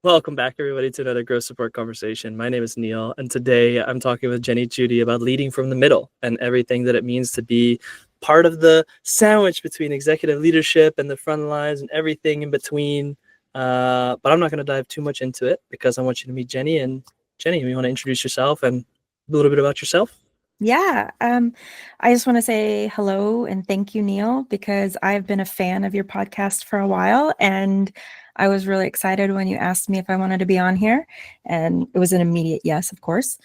Welcome back, everybody, to another Growth Support Conversation. My name is Neil, and today I'm talking with Jenny Chudy about leading from the middle and everything that it means to be part of the sandwich between executive leadership and the front lines and everything in between. But I'm not going to dive too much into it because I want you to meet Jenny. And Jenny, you want to introduce yourself and a little bit about yourself? Yeah, I just want to say hello and thank you, Neil, because I've been a fan of your podcast for a while, and I was really excited when you asked me if I wanted to be on here, and it was an immediate yes, of course.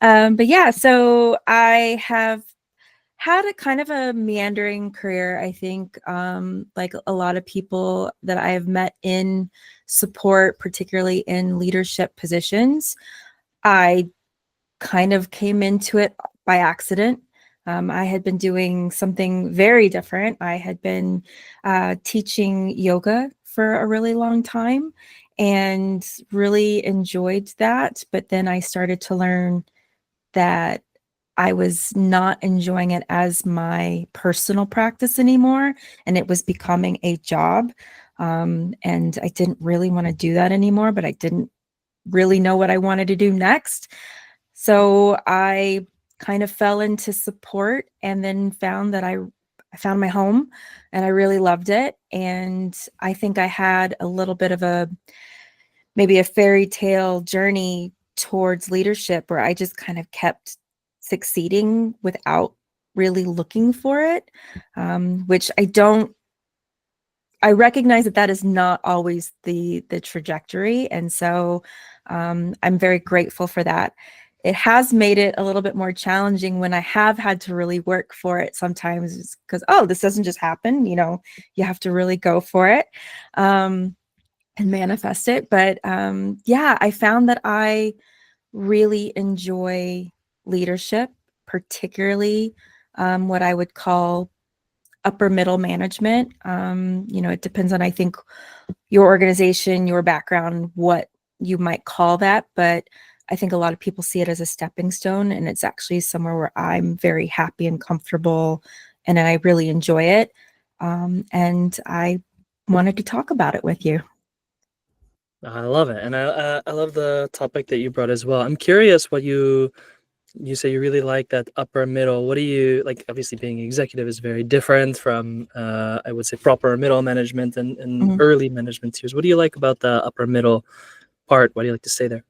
Um, but yeah, so I have had a kind of a meandering career, I think, like a lot of people that I have met in support, particularly in leadership positions. I kind of came into it by accident. I had been doing something very different. I had been teaching yoga for a really long time and really enjoyed that. But then I started to learn that I was not enjoying it as my personal practice anymore, and it was becoming a job. And I didn't really want to do that anymore, but I didn't really know what I wanted to do next. So I kind of fell into support and then found that I found my home and I really loved it. And I think I had a little bit of maybe a fairy tale journey towards leadership where I just kind of kept succeeding without really looking for it, which I recognize that that is not always the trajectory. And so I'm very grateful for that. It has made it a little bit more challenging when I have had to really work for it sometimes because, oh, this doesn't just happen. You have to really go for it and manifest it. But yeah, I found that I really enjoy leadership, particularly what I would call upper middle management. It depends on, I think, your organization, your background, what you might call that. But I think a lot of people see it as a stepping stone, and it's actually somewhere where I'm very happy and comfortable, and I really enjoy it. And I wanted to talk about it with you. I love it, and I love the topic that you brought as well. I'm curious what you say you really like that upper middle. What do you like? Obviously, being executive is very different from, I would say, proper middle management and Mhm. early management tiers. What do you like about the upper middle part? What do you like to say there?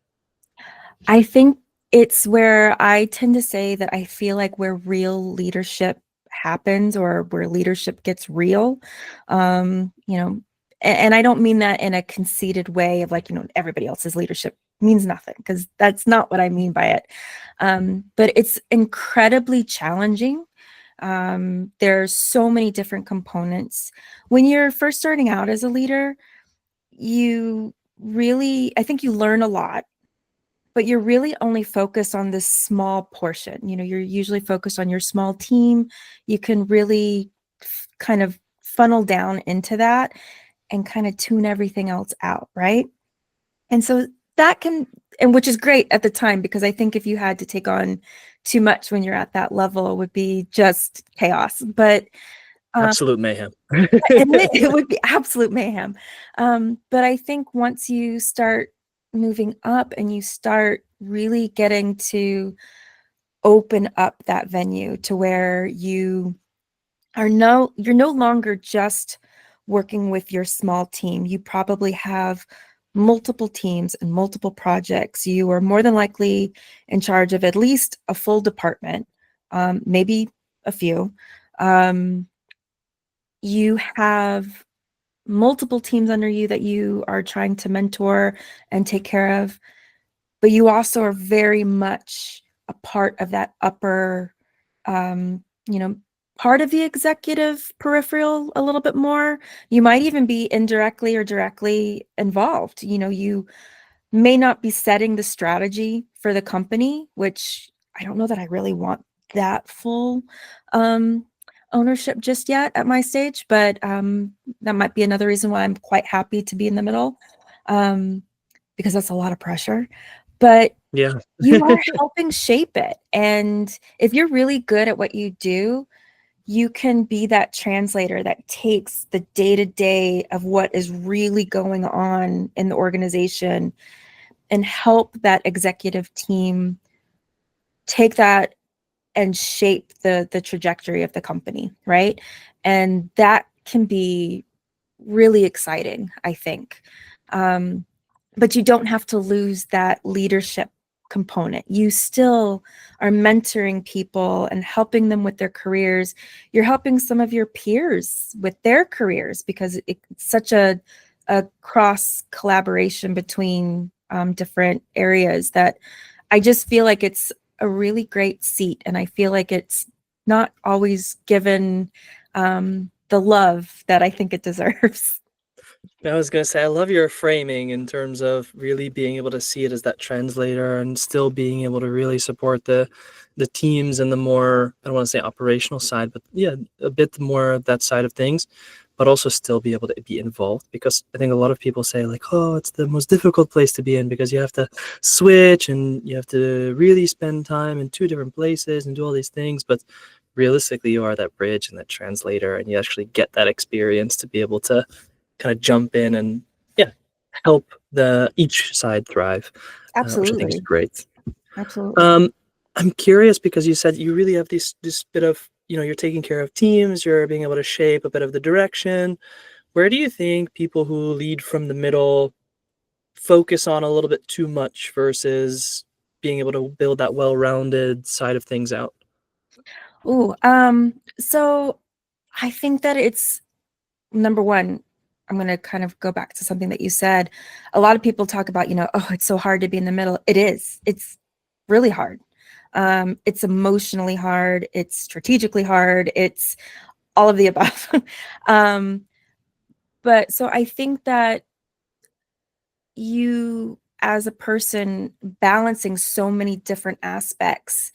I think it's where I tend to say that I feel like where real leadership happens or where leadership gets real. And I don't mean that in a conceited way of like, everybody else's leadership means nothing, because that's not what I mean by it. But it's incredibly challenging. There's so many different components. When you're first starting out as a leader, you really, I think you learn a lot, but you're really only focused on this small portion. You're usually focused on your small team. You can really kind of funnel down into that and kind of tune everything else out, right? And so that can, and which is great at the time, because I think if you had to take on too much when you're at that level, it would be just chaos. But um, Absolute mayhem. it would be absolute mayhem. But I think once you start moving up and you start really getting to open up that venue to where you're no longer just working with your small team. You probably have multiple teams and multiple projects. You are more than likely in charge of at least a full department, maybe a few. Um, you have multiple teams under you that you are trying to mentor and take care of, but you also are very much a part of that upper, um, you know, part of the executive peripheral a little bit more. You might even be indirectly or directly involved. You may not be setting the strategy for the company, which I don't know that I really want that full um, ownership just yet at my stage, but that might be another reason why I'm quite happy to be in the middle, um, because that's a lot of pressure. But Yeah. you are helping shape it. And if you're really good at what you do, you can be that translator that takes the day-to-day of what is really going on in the organization and help that executive team take that and shape the trajectory of the company, right? And that can be really exciting, I think. But you don't have to lose that leadership component. You still are mentoring people and helping them with their careers. You're helping some of your peers with their careers because it's such a cross collaboration between different areas that I just feel like it's a really great seat. And I feel like it's not always given the love that I think it deserves. I was gonna say, I love your framing in terms of really being able to see it as that translator and still being able to really support the teams and the more, I don't want to say operational side, but yeah, a bit more of that side of things, but also still be able to be involved, because I think a lot of people say like, oh, it's the most difficult place to be in because you have to switch and you have to really spend time in two different places and do all these things, but realistically you are that bridge and that translator, and you actually get that experience to be able to kind of jump in and yeah, help the each side thrive, which I think is Absolutely. great. Absolutely. I'm curious because you said you really have this bit of, you're taking care of teams, you're being able to shape a bit of the direction. Where do you think people who lead from the middle focus on a little bit too much versus being able to build that well-rounded side of things out? Ooh, so I think that it's number one, I'm going to kind of go back to something that you said. A lot of people talk about, oh, it's so hard to be in the middle. It is. It's really hard. It's emotionally hard. It's strategically hard. It's all of the above. um, but so I think that you, as a person, balancing so many different aspects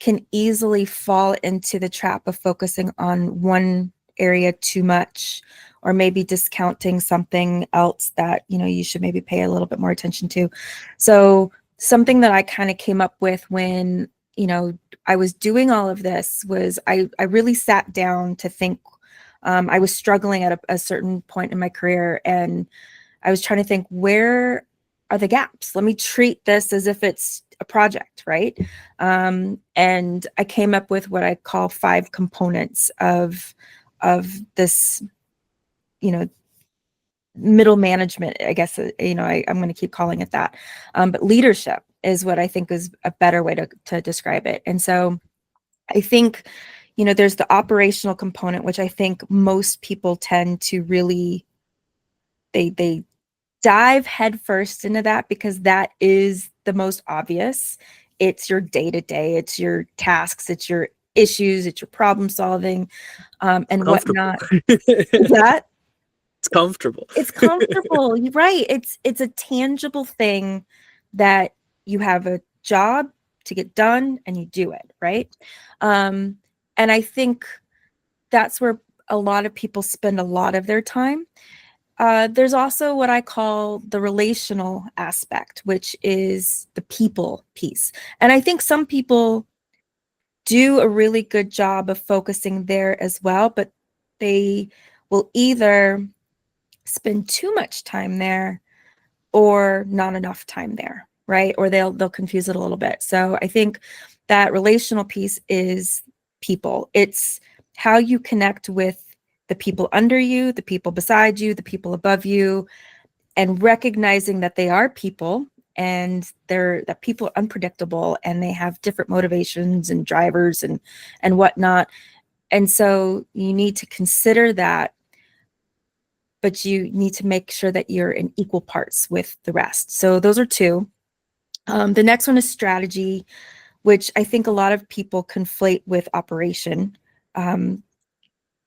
can easily fall into the trap of focusing on one area too much, or maybe discounting something else that you should maybe pay a little bit more attention to. So something that I kind of came up with when I was doing all of this was I really sat down to think. I was struggling at a certain point in my career, and I was trying to think, where are the gaps? Let me treat this as if it's a project, right? And I came up with what I call 5 components of this, middle management, I guess. I'm going to keep calling it that. But leadership is what I think is a better way to describe it. And so I think, there's the operational component, which I think most people tend to really, they dive headfirst into that because that is the most obvious. It's your day-to-day, it's your tasks, it's your issues, it's your problem solving, and Comfortable. whatnot. Is that? It's comfortable. It's comfortable. You're right. It's a tangible thing that you have a job to get done and you do it, right? Um, and I think that's where a lot of people spend a lot of their time. There's also what I call the relational aspect, which is the people piece. And I think some people do a really good job of focusing there as well, but they will either spend too much time there or not enough time there, right? Or they'll confuse it a little bit. So I think that relational piece is people. It's how you connect with the people under you, the people beside you, the people above you, and recognizing that they are people, and that people are unpredictable and they have different motivations and drivers and whatnot. And so you need to consider that, but you need to make sure that you're in equal parts with the rest. So those are 2. The next one is strategy, which I think a lot of people conflate with operation.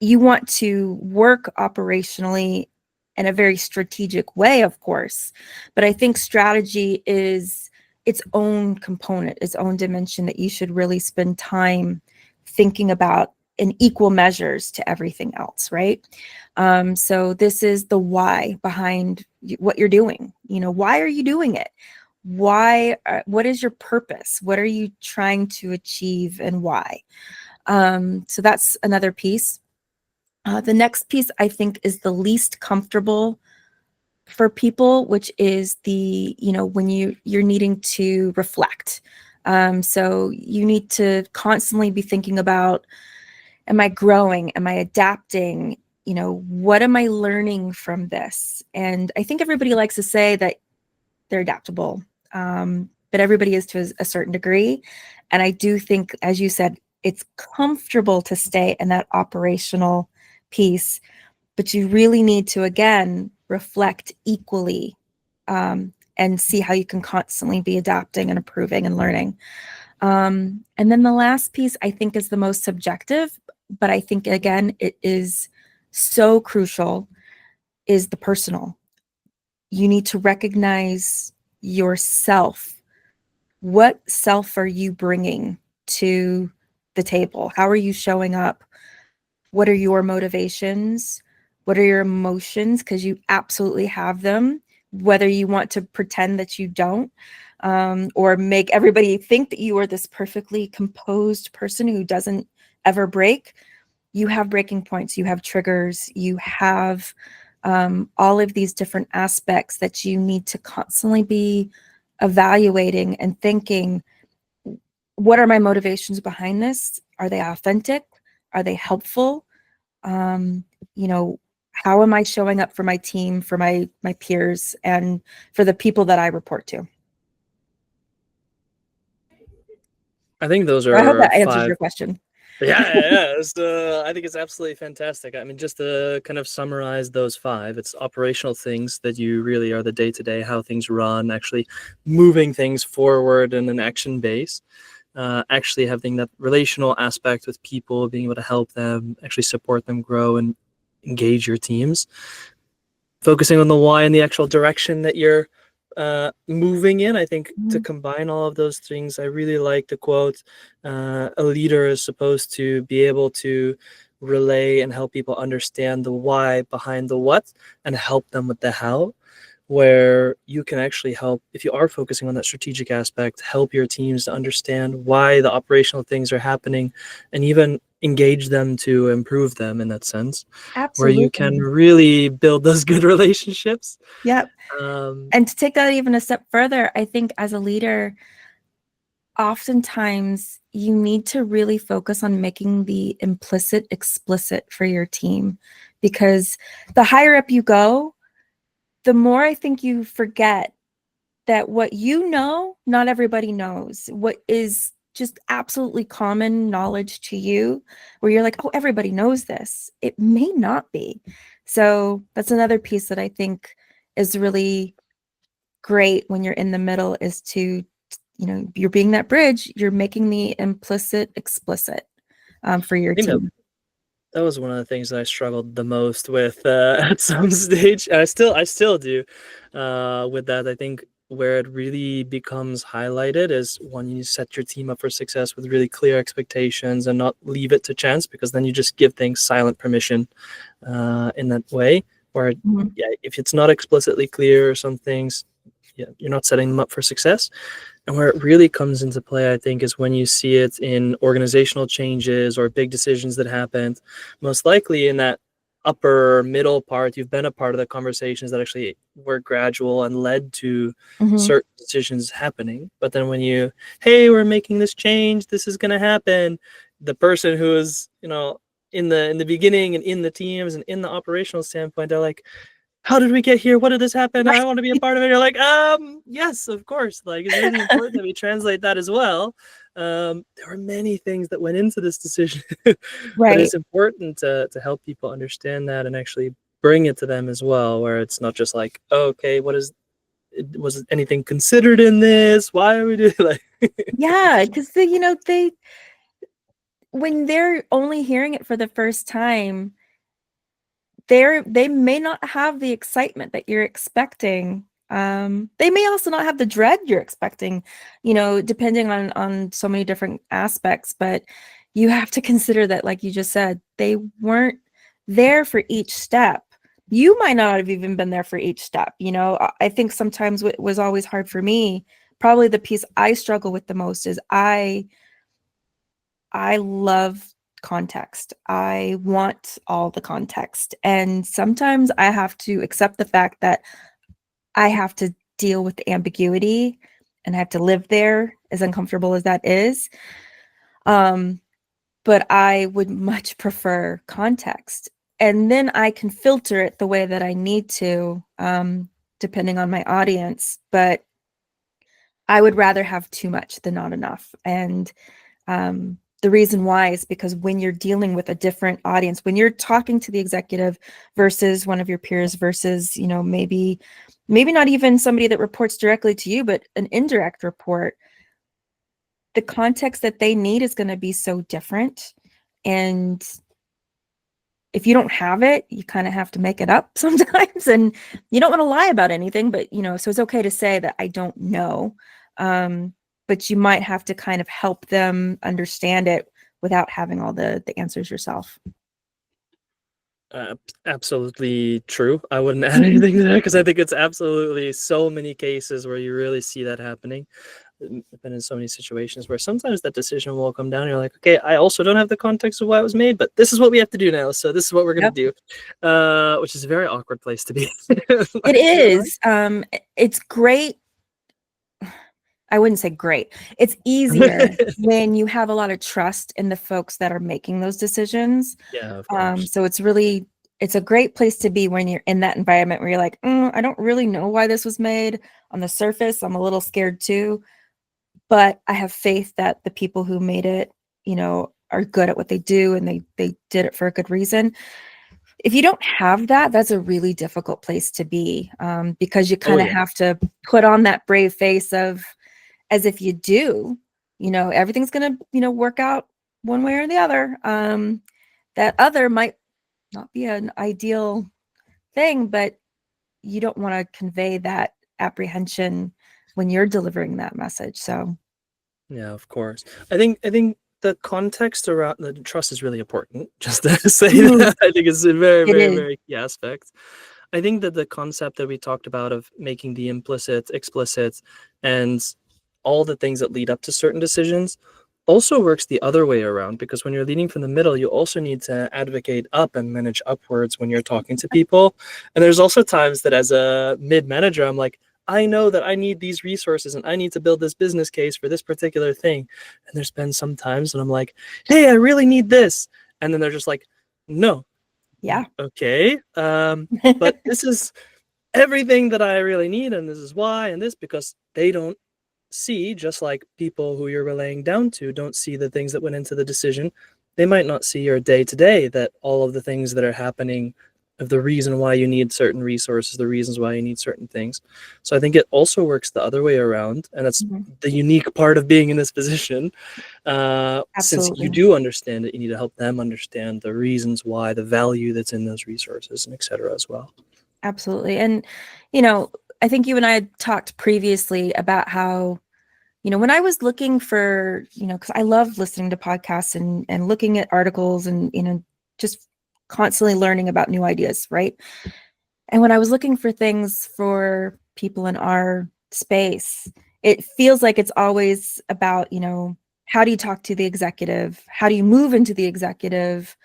You want to work operationally in a very strategic way, of course, but I think strategy is its own component, its own dimension that you should really spend time thinking about in equal measures to everything else, right? So this is the why behind what you're doing. Why are you doing it? What is your purpose? What are you trying to achieve and why? So that's another piece. The next piece I think is the least comfortable for people, which is the, when you're needing to reflect. So you need to constantly be thinking about, am I growing? Am I adapting? What am I learning from this? And I think everybody likes to say that they're adaptable, but everybody is to a certain degree. And I do think, as you said, it's comfortable to stay in that operational piece, but you really need to, again, reflect equally, and see how you can constantly be adapting and improving and learning. And then the last piece I think is the most subjective, but I think, again, it is so crucial, is the personal. You need to recognize yourself. What self are you bringing to the table? How are you showing up? What are your motivations? What are your emotions? Because you absolutely have them, whether you want to pretend that you don't, or make everybody think that you are this perfectly composed person who doesn't ever break. You have breaking points, you have triggers, you have all of these different aspects that you need to constantly be evaluating and thinking, what are my motivations behind this? Are they authentic? Are they helpful? um, you know, how am I showing up for my team, for my peers, and for the people that I report to? I think those I hope are that answers five. your question. Yeah. I think it's absolutely fantastic. I mean, just to kind of summarize those five, it's operational things that you really are the day-to-day, how things run, actually moving things forward in an action base, actually having that relational aspect with people, being able to help them, actually support them grow and engage your teams, focusing on the why and the actual direction that you're moving in. I think to Mhm. combine all of those things, I really like the quote, a leader is supposed to be able to relay and help people understand the why behind the what and help them with the how, where you can actually help, if you are focusing on that strategic aspect, help your teams to understand why the operational things are happening and even engage them to improve them in that sense, where you can Absolutely. really build those good relationships. Yep. Um, And to take that even a step further, I think as a leader, oftentimes you need to really focus on making the implicit explicit for your team, because the higher up you go, the more I think you forget that what not everybody knows. What is just absolutely common knowledge to you, where you're like, oh, everybody knows this. It may not be. So that's another piece that I think is really great when you're in the middle, is to, you're being that bridge, you're making the implicit explicit, for your I think that team. that was one of the things that I struggled the most with at some stage, and I still do with that. I think where it really becomes highlighted is when you set your team up for success with really clear expectations and not leave it to chance, because then you just give things silent permission in that way. Where, Mhm. yeah, if it's not explicitly clear or some things, yeah, you're not setting them up for success. And where it really comes into play, I think, is when you see it in organizational changes or big decisions that happened. Most likely in that upper middle part, you've been a part of the conversations that actually were gradual and led to Mhm. certain decisions happening. But then when you, hey, we're making this change, this is going to happen, the person who is, in the beginning and in the teams and in the operational standpoint, they're like, how did we get here? What did this happen? I want to be a part of it. You're like, yes, of course. Like, it's really important that we translate that as well. There were many things that went into this decision, but Right. it's important to help people understand that and actually bring it to them as well, where it's not just like, oh, okay, was anything considered in this? Why are we doing like? Yeah, because they, when they're only hearing it for the first time, they may not have the excitement that you're expecting. They may also not have the dread you're expecting, depending on so many different aspects. But you have to consider that, like you just said, they weren't there for each step. You might not have even been there for each step. I think sometimes what was always hard for me, probably the piece I struggle with the most, is I love context. I want all the context. And sometimes I have to accept the fact that I have to deal with the ambiguity and I have to live there, as uncomfortable as that is. But I would much prefer context. And then I can filter it the way that I need to, depending on my audience. But I would rather have too much than not enough. And the reason why is because when you're dealing with a different audience, when you're talking to the executive versus one of your peers versus, maybe not even somebody that reports directly to you, but an indirect report, the context that they need is going to be so different. And if you don't have it, you kind of have to make it up sometimes. And you don't want to lie about anything, but, so it's okay to say that I don't know. But you might have to kind of help them understand it without having all the answers yourself. Absolutely true. I wouldn't add anything to that because I think it's absolutely so many cases where you really see that happening. I've been in so many situations where sometimes that decision will come down and you're like, okay, I also don't have the context of why it was made, but this is what we have to do now. So this is what we're going to do, which is a very awkward place to be. It is. It's great. I wouldn't say great. It's easier when you have a lot of trust in the folks that are making those decisions. Yeah, of course. So it's a great place to be when you're in that environment where you're like, I don't really know why this was made. On the surface, I'm a little scared too, but I have faith that the people who made it, are good at what they do and they did it for a good reason. If you don't have that, that's a really difficult place to be, because you kind of have to put on that brave face of, as if you do, everything's going to, work out one way or the other. That other might not be an ideal thing, but you don't want to convey that apprehension when you're delivering that message. So, yeah, of course. I think the context around the trust is really important. Just to say that, I think it's a very, very, very key aspect. I think that the concept that we talked about of making the implicit explicit and all the things that lead up to certain decisions also works the other way around, because when you're leading from the middle, you also need to advocate up and manage upwards when you're talking to people. And there's also times that as a mid manager, I'm like, I know that I need these resources and I need to build this business case for this particular thing. And there's been some times that I'm like, hey, I really need this. And then they're just like, no. Yeah. Okay. But this is everything that I really need. And this is why, and this, because they don't see, just like people who you're relaying down to don't see the things that went into the decision. They might not see your day to day, that all of the things that are happening, of the reason why you need certain resources, the reasons why you need certain things. So I think it also works the other way around, and that's the unique part of being in this position. Since you do understand it, you need to help them understand the reasons why, the value that's in those resources, and et cetera as well. Absolutely. And, I think you and I had talked previously about how, when I was looking for, because I love listening to podcasts and looking at articles and, just constantly learning about new ideas, right? And when I was looking for things for people in our space, it feels like it's always about, how do you talk to the executive? How do you move into the executive?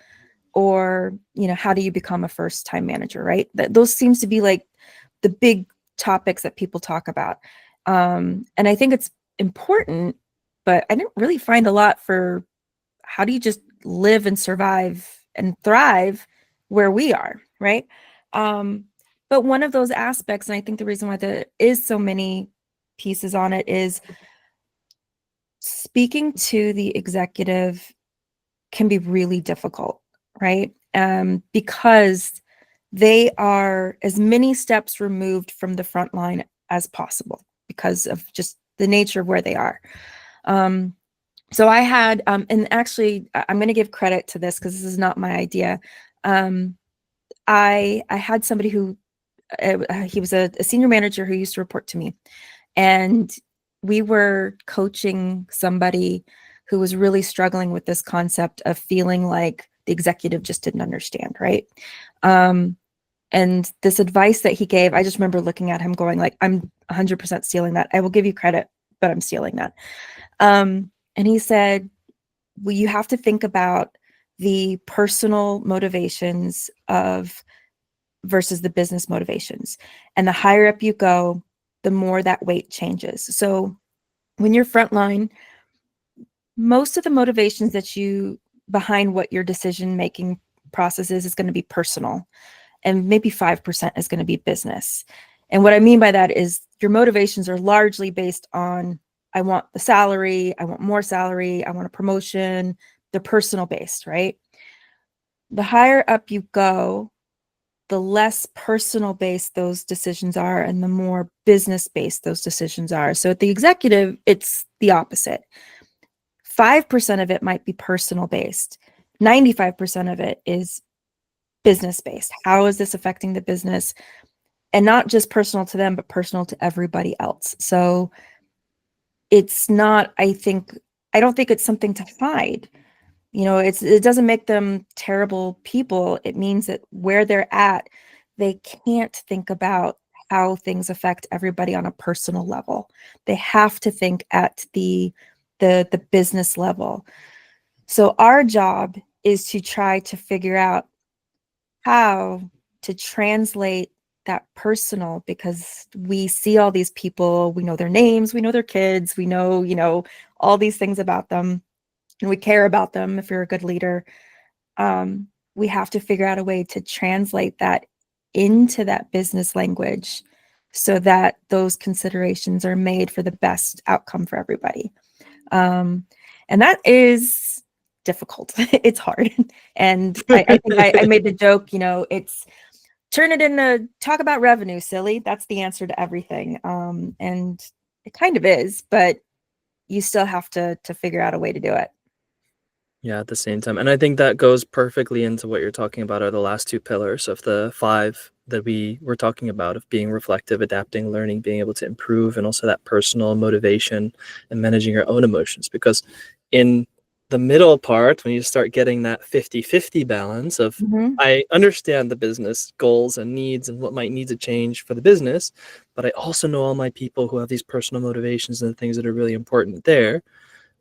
Or, how do you become a first-time manager, right? Those seems to be like the big topics that people talk about. And I think it's important, but I didn't really find a lot for how do you just live and survive and thrive where we are, right? But one of those aspects, and I think the reason why there is so many pieces on it, is speaking to the executive can be really difficult, right? Because they are as many steps removed from the front line as possible because of just the nature of where they are. So I had, and actually, I'm going to give credit to this because this is not my idea. I had somebody who, he was a senior manager who used to report to me, and we were coaching somebody who was really struggling with this concept of feeling like the executive just didn't understand, right? And this advice that he gave, I just remember looking at him going like, I'm 100% stealing that. I will give you credit, but I'm stealing that. And he said, well, you have to think about the personal motivations of versus the business motivations. And the higher up you go, the more that weight changes. So when you're frontline, most of the motivations that you behind what your decision making process is going to be personal, and maybe 5% is going to be business. And what I mean by that is your motivations are largely based on, I want the salary, I want more salary, I want a promotion. They're personal based, right? The higher up you go, the less personal based those decisions are and the more business based those decisions are. So at the executive, it's the opposite. 5% of it might be personal based. 95% of it is business based. How is this affecting the business? And not just personal to them, but personal to everybody else. So it's not, I don't think it's something to hide. You know, it doesn't make them terrible people. It means that where they're at, they can't think about how things affect everybody on a personal level. They have to think at the business level. So our job is to try to figure out how to translate that personal, because we see all these people, we know their names, we know their kids, we know, all these things about them, and we care about them. If you're a good leader, we have to figure out a way to translate that into that business language so that those considerations are made for the best outcome for everybody. And that is difficult. It's hard. And I think I made the joke, it's turn it into talk about revenue, silly. That's the answer to everything. And it kind of is, but you still have to figure out a way to do it. Yeah, at the same time. And I think that goes perfectly into what you're talking about are the last two pillars of the five that we were talking about, of being reflective, adapting, learning, being able to improve, and also that personal motivation and managing your own emotions. Because in the middle part, when you start getting that 50-50 balance of I understand the business goals and needs and what might need to change for the business, but I also know all my people who have these personal motivations and the things that are really important there,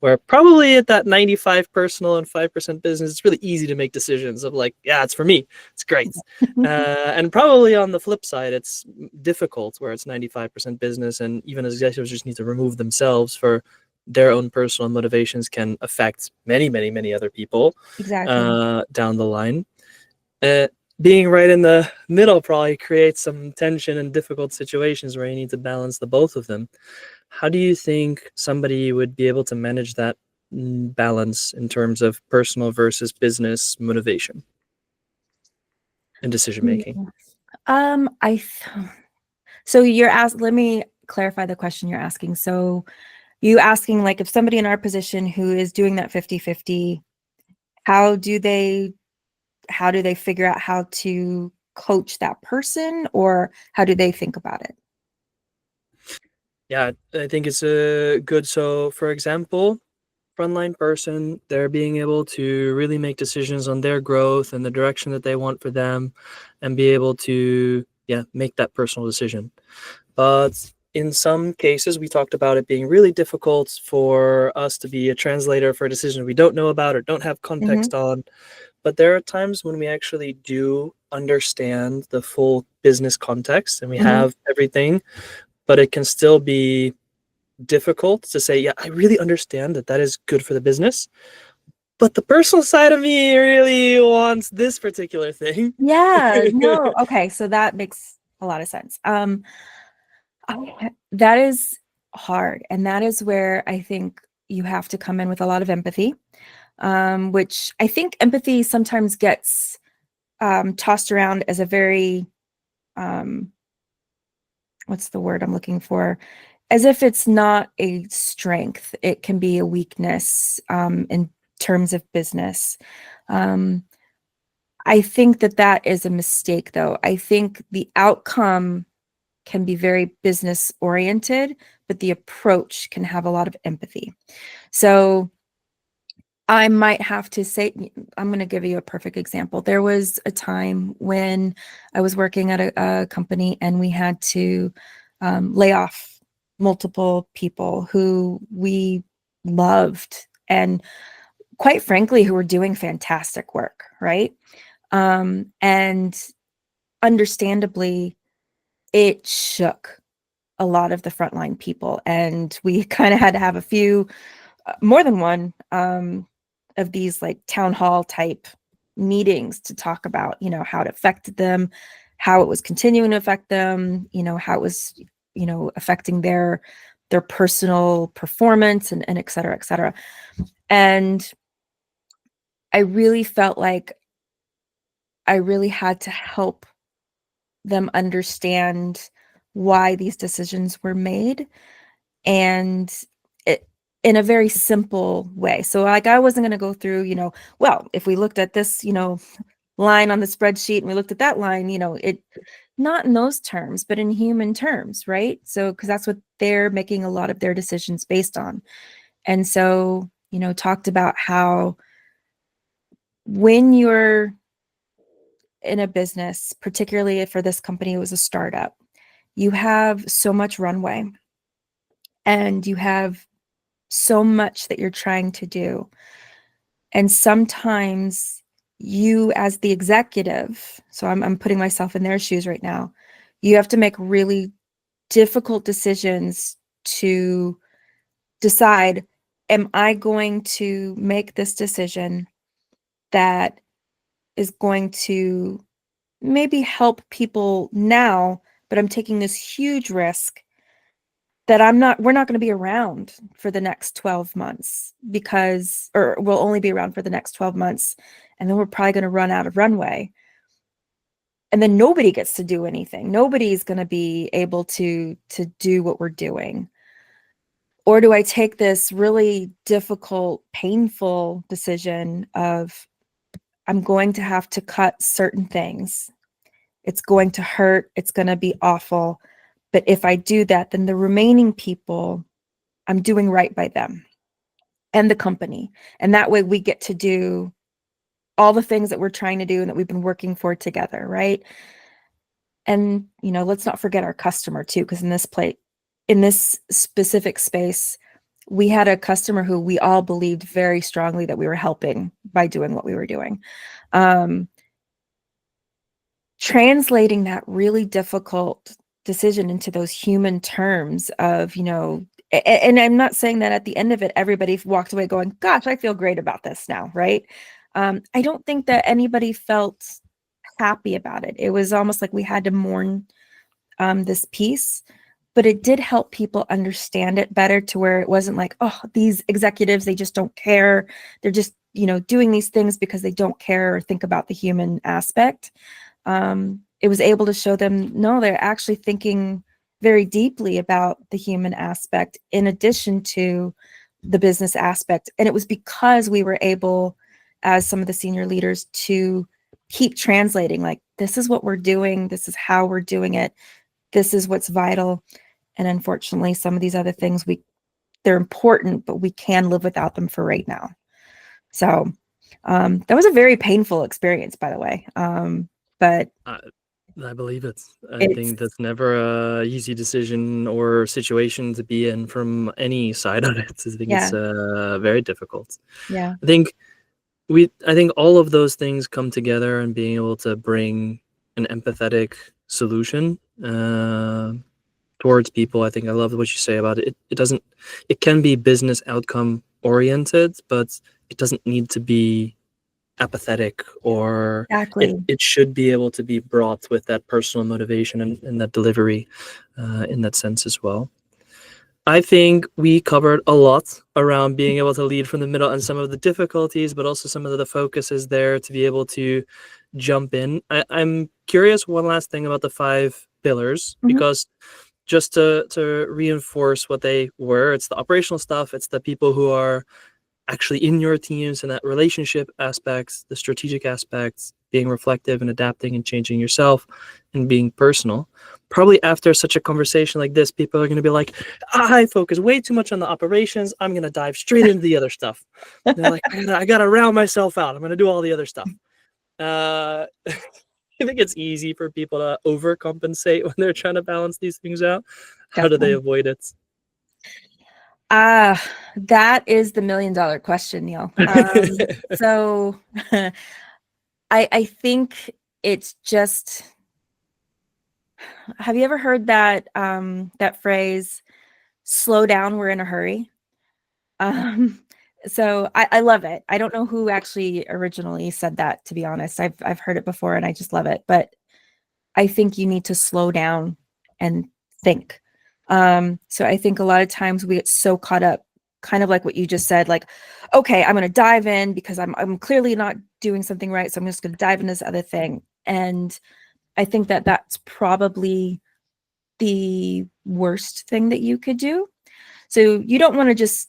where probably at that 95 personal and 5% business, it's really easy to make decisions of like, yeah, it's for me. It's great. And probably on the flip side, it's difficult where it's 95% business, and even executives just need to remove themselves for their own personal motivations can affect many, many, many other people down the line. Being right in the middle probably creates some tension and difficult situations where you need to balance the both of them. How do you think somebody would be able to manage that balance in terms of personal versus business motivation and decision making? So you're let me clarify the question you're asking. So you asking, like, if somebody in our position who is doing that 50-50, how do they figure out how to coach that person, or how do they think about it? Yeah, I think it's a good. So, for example, frontline person, they're being able to really make decisions on their growth and the direction that they want for them, and be able to, make that personal decision. But in some cases, we talked about it being really difficult for us to be a translator for a decision we don't know about or don't have context on. But there are times when we actually do understand the full business context and we have everything, but it can still be difficult to say, yeah, I really understand that is good for the business, but the personal side of me really wants this particular thing. Yeah, no. Okay, so that makes a lot of sense. That is hard, and that is where I think you have to come in with a lot of empathy, which I think empathy sometimes gets tossed around as a very what's the word I'm looking for? As if it's not a strength. It can be a weakness in terms of business. I think that is a mistake, though. I think the outcome can be very business oriented, but the approach can have a lot of empathy. So I might have to say, I'm going to give you a perfect example. There was a time when I was working at a company and we had to lay off multiple people who we loved. And quite frankly, who were doing fantastic work, right? And understandably, it shook a lot of the frontline people, and we kind of had to have a few, more than one, of these like town hall type meetings to talk about, how it affected them, how it was continuing to affect them, how it was, affecting their personal performance, and et cetera, et cetera. And I really felt like I really had to help them understand why these decisions were made, and it, in a very simple way. So like I wasn't going to go through, well, if we looked at this, line on the spreadsheet and we looked at that line, it, not in those terms, but in human terms, right? So because that's what they're making a lot of their decisions based on. And so, talked about how when you're in a business, particularly for this company, it was a startup, you have so much runway and you have so much that you're trying to do. And sometimes you, as the executive, so I'm putting myself in their shoes right now, you have to make really difficult decisions to decide, am I going to make this decision that is going to maybe help people now, but I'm taking this huge risk that we're not going to be around for the next 12 months or we'll only be around for the next 12 months. And then we're probably going to run out of runway. And then nobody gets to do anything. Nobody's going to be able to do what we're doing. Or do I take this really difficult, painful decision of I'm going to have to cut certain things. It's going to hurt. It's going to be awful. But if I do that, then the remaining people, I'm doing right by them and the company. And that way we get to do all the things that we're trying to do and that we've been working for together, right? And, let's not forget our customer too, because in this specific space, we had a customer who we all believed very strongly that we were helping by doing what we were doing. Translating that really difficult decision into those human terms of, and I'm not saying that at the end of it, everybody walked away going, gosh, I feel great about this now, right? I don't think that anybody felt happy about it. It was almost like we had to mourn this piece, but it did help people understand it better to where it wasn't like, oh, these executives, they just don't care. They're just, doing these things because they don't care or think about the human aspect. It was able to show them, no, they're actually thinking very deeply about the human aspect in addition to the business aspect. And it was because we were able, as some of the senior leaders, to keep translating, like, this is what we're doing. This is how we're doing it. This is what's vital. And unfortunately, some of these other things, they're important, but we can live without them for right now. So that was a very painful experience, by the way. But I believe it. I it's, think that's never a easy decision or situation to be in from any side of it. I think yeah, it's very difficult. yeah, I think all of those things come together and being able to bring an empathetic solution towards people. I think I love what you say about it. It can be business outcome oriented, but it doesn't need to be apathetic, or exactly. it should be able to be brought with that personal motivation and that delivery in that sense as well. I think we covered a lot around being able to lead from the middle and some of the difficulties, but also some of the focuses there to be able to jump in. I'm curious one last thing about the 5 pillars, Mhm. because just to reinforce what they were, it's the operational stuff, it's the people who are actually in your teams and that relationship aspects, the strategic aspects, being reflective and adapting and changing yourself and being personal. Probably after such a conversation like this, people are going to be like, I focus way too much on the operations. I'm going to dive straight into the other stuff. And they're like, I got to round myself out. I'm going to do all the other stuff. I think it's easy for people to overcompensate when they're trying to balance these things out. How do they Definitely. avoid it? That is the $1 million question, Neil. So I think it's just, have you ever heard that that phrase, slow down, we're in a hurry? So I love it. I don't know who actually originally said that, to be honest. I've heard it before and I just love it. But I think you need to slow down and think. So I think a lot of times we get so caught up, kind of like what you just said, like, okay, I'm going to dive in because I'm clearly not doing something right. So I'm just going to dive into this other thing. And I think that that's probably the worst thing that you could do. So you don't want to just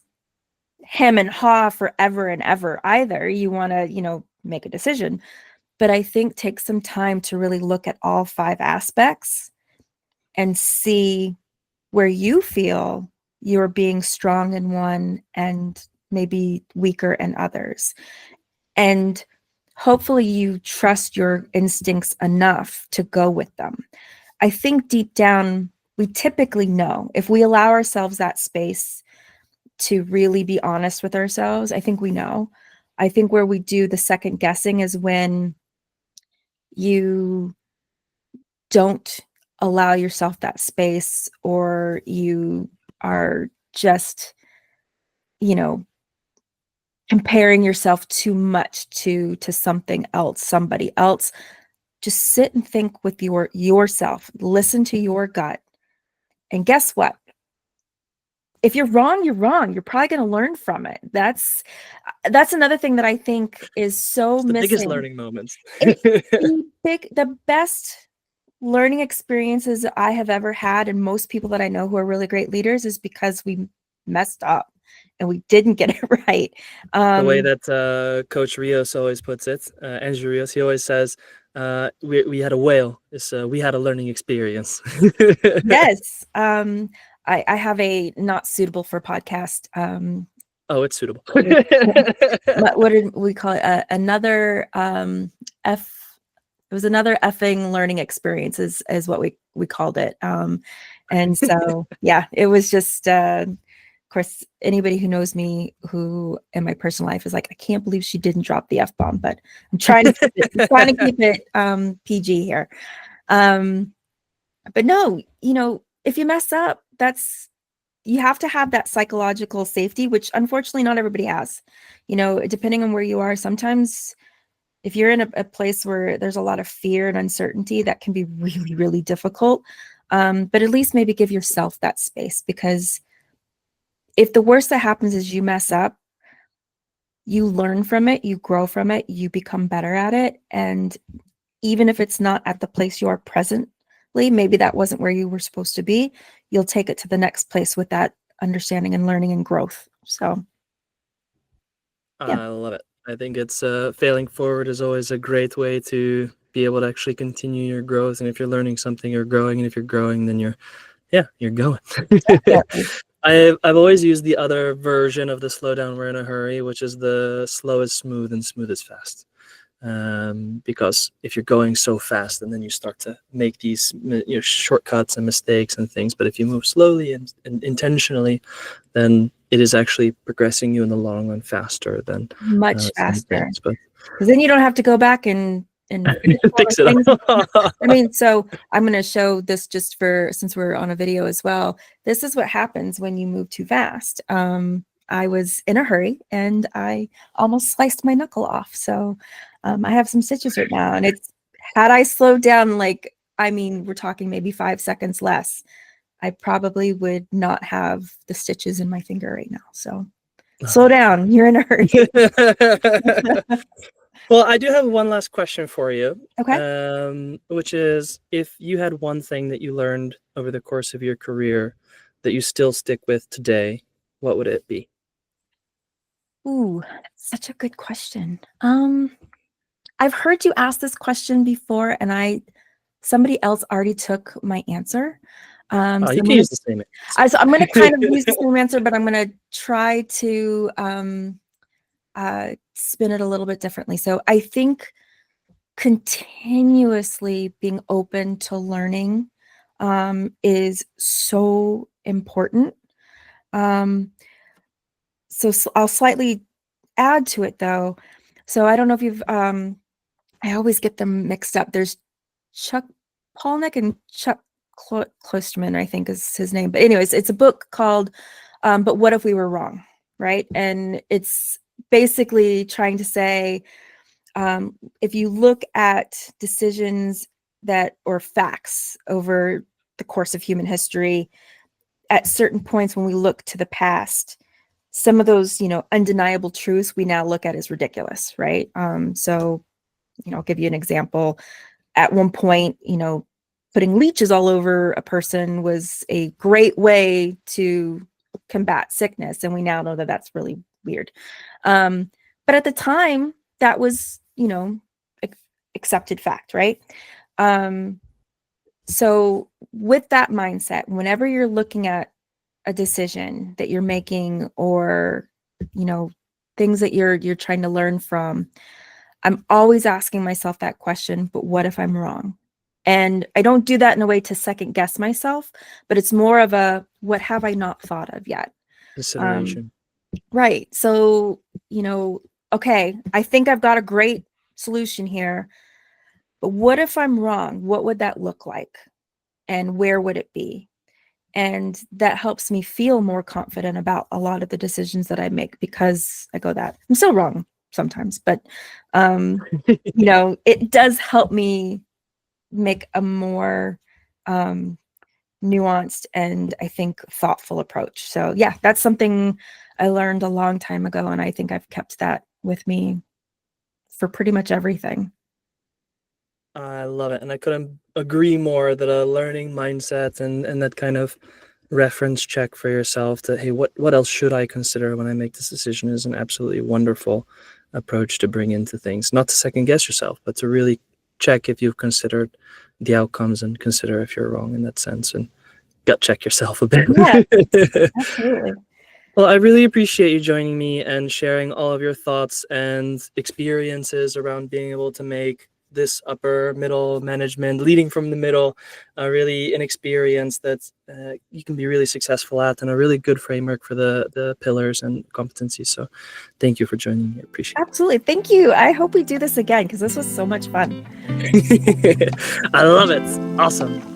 hem and haw forever and ever either. You want to, make a decision. But I think take some time to really look at all 5 aspects and see where you feel you're being strong in one and maybe weaker in others. And hopefully you trust your instincts enough to go with them. I think deep down, we typically know if we allow ourselves that space to really be honest with ourselves. I think we know. I think where we do the second guessing is when you don't allow yourself that space, or you are just, comparing yourself too much to something else, somebody else. Just sit and think with yourself, listen to your gut. And guess what? If you're wrong, you're wrong. You're probably going to learn from it. That's another thing that I think is so It's the biggest missing. learning moments. It's the best learning experiences I have ever had, and most people that I know who are really great leaders, is because we messed up and we didn't get it right. The way that Coach Rios always puts it, Andrew Rios, he always says, we had a whale. We had a learning experience. Yes. I have a not suitable for podcast. Oh, it's suitable. What did we call it? Another F. It was another effing learning experience is what we called it. And so, yeah, it was just, of course, anybody who knows me who in my personal life is like, I can't believe she didn't drop the F-bomb, but I'm trying to keep it PG here. But no, if you mess up, you have to have that psychological safety, which unfortunately not everybody has. Depending on where you are, sometimes if you're in a place where there's a lot of fear and uncertainty, that can be really, really difficult. But at least maybe give yourself that space, because if the worst that happens is you mess up, you learn from it, you grow from it, you become better at it. And even if it's not at the place you are presently, maybe that wasn't where you were supposed to be, you'll take it to the next place with that understanding and learning and growth. So, yeah. I love it. I think it's failing forward is always a great way to be able to actually continue your growth. And if you're learning something, you're growing. And if you're growing, then you're going. I've always used the other version of the slow down, we're in a hurry, which is the slow is smooth and smooth is fast. Because if you're going so fast, and then you start to make these shortcuts and mistakes and things. But if you move slowly and intentionally, then it is actually progressing you in the long run faster than Much faster. But because then you don't have to go back and fix it up. I mean, so I'm going to show this just since we're on a video as well. This is what happens when you move too fast. I was in a hurry and I almost sliced my knuckle off. So I have some stitches right now, and had I slowed down, we're talking maybe 5 seconds less, I probably would not have the stitches in my finger right now. So slow down. You're in a hurry. Well, I do have one last question for you. Okay. Which is, if you had one thing that you learned over the course of your career that you still stick with today, what would it be? Ooh, that's such a good question. I've heard you ask this question before, and somebody else already took my answer. You can use the same answer. So I'm going to kind of use the same answer, but I'm going to try to spin it a little bit differently. So I think continuously being open to learning is so important. I'll slightly add to it though. So I don't know if you've I always get them mixed up. There's Chuck Palahniuk and Chuck Klosterman, I think is his name. But anyways, it's a book called But What If We Were Wrong, right? And it's basically trying to say, if you look at decisions or facts over the course of human history, at certain points when we look to the past, some of those, undeniable truths we now look at as ridiculous, right? So, I'll give you an example. At one point, putting leeches all over a person was a great way to combat sickness. And we now know that that's really weird. But at the time, that was, accepted fact, right? So with that mindset, whenever you're looking at a decision that you're making, or, things that you're trying to learn from, I'm always asking myself that question, but what if I'm wrong? And I don't do that in a way to second guess myself, but it's more of a, what have I not thought of yet? Consideration. Right. So, okay, I think I've got a great solution here, but what if I'm wrong? What would that look like? And where would it be? And that helps me feel more confident about a lot of the decisions that I make, because I go that I'm still wrong sometimes, but it does help me make a more nuanced and, I think, thoughtful approach. So yeah, that's something I learned a long time ago, and I think I've kept that with me for pretty much everything. I love it. And I couldn't agree more that a learning mindset and that kind of reference check for yourself that, hey, what else should I consider when I make this decision, is an absolutely wonderful approach to bring into things. Not to second guess yourself, but to really check if you've considered the outcomes and consider if you're wrong in that sense, and gut check yourself a bit. Yeah, absolutely. Well, I really appreciate you joining me and sharing all of your thoughts and experiences around being able to make this upper middle management, leading from the middle, really an experience that you can be really successful at, and a really good framework for the pillars and competencies. So thank you for joining me. I appreciate it. Absolutely. Thank you. I hope we do this again, because this was so much fun. I love it. Awesome.